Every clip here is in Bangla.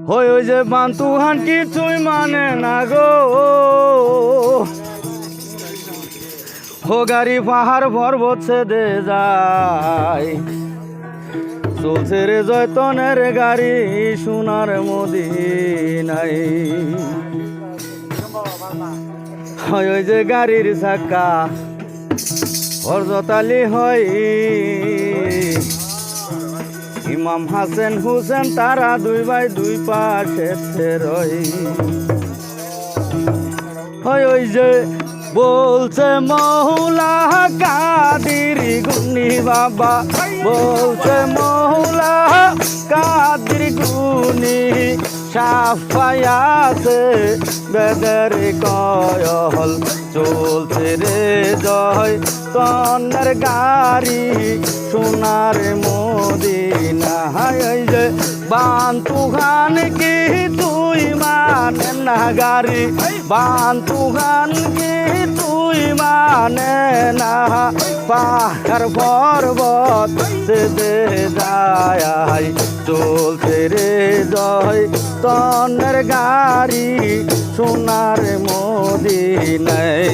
ওই ওই যে বান্তুহান কিছুই মানে না গো ও গাড়ি পাহাড় পর্বত ছেদে যায় চলছে রে জয়তনের গাড়ি সোনার মদিনায় হয় ওই যে গাড়ির চাকা হরজতালি হয় ইমাম হাসেন হুসেন তারা দুই ভাই দুই পাশে রয় হয় ওই যে বলছে মৌলা কাদির গুনি বাবা বলছে মৌলা কাদির গুনি সাফায়াছে বেদের কয়ল চলছে রে জয় তনের গাড়ি সোনার মদিনা এই যে বান্তুহান কি তুই মানে না গাড়ি বান্তুহান কি তুই মানে না পাহাড় পর্বত ছেদে যায় চলছে রে জয় তনের গাড়ি সোনার মদিনায়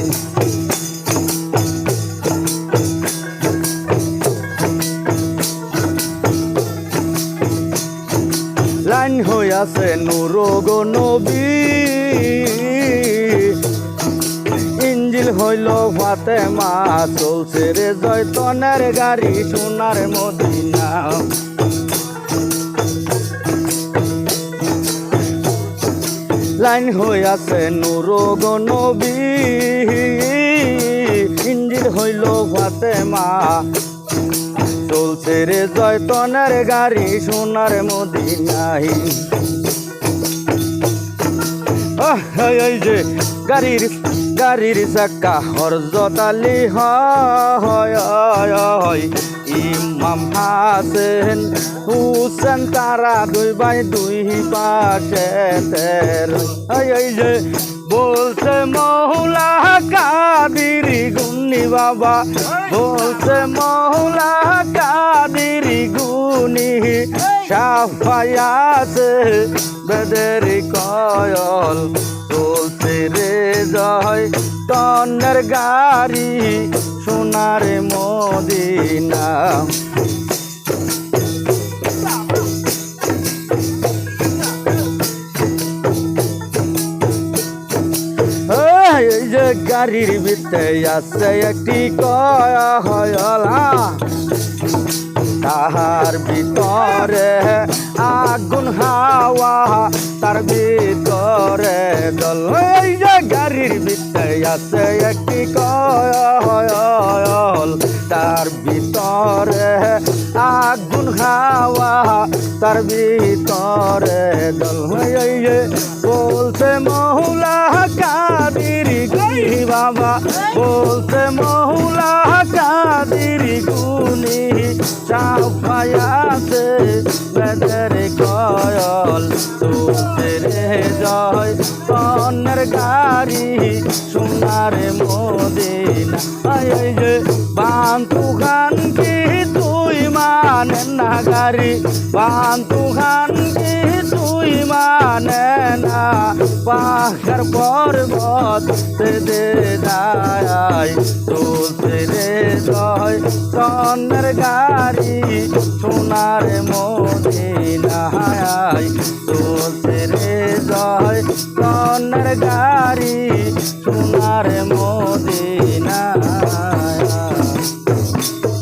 লাইন হইয়াছে নূর গো নবী ইঞ্জিল হইল ফাতেমা চলছে রে জয়তনের গাড়ি সোনার মদিনা লাইন হইয়াছে নূর গো নবী ইঞ্জিল হইল ফাতেমা চলছে রে জয়তনের গাড়ি সোনার মদিনায় এই যে গাড়ির চাকা হরজতালি হয় ইমাম হাসেন হুসেন তারা দুই ভাই দুই পাশে এই যে বলছে মৌলা কাদির গুনি বাবা বলছে মৌলা কাদির গুনি সাফায়াছে বেদের কয়ল চলছে রে জয় তনের গাড়ি সোনার মদিনা এই যে গাড়ির ভিতরে আছে একটি কয়ল তাহার ভিতরে আগুন হাওয়া তার ভিতরে জল এই যে গাড়ির ভিতরে আছে একটি কয়ল তার ভিতরে আগুন হাওয়া তার ভিতরে জল এই যে বলছে মৌলা কাদির গুনি বাবা বলছে মৌলা কাদির গুনি সাফায়াছে বেদের কয়ল চলছে রে জয় তনের গাড়ি সোনার মদিনা এই যে বান্তুহান কি তুই মানে না গাড়ি বান্তুহান কি তুই মানে না পাহাড় পর্বত ছেদে যায় চলছে রে জয় তনের গাড়ি সোনার মদিনায় চলছে রে জয় তনের গাড়ি সোনার মদিনা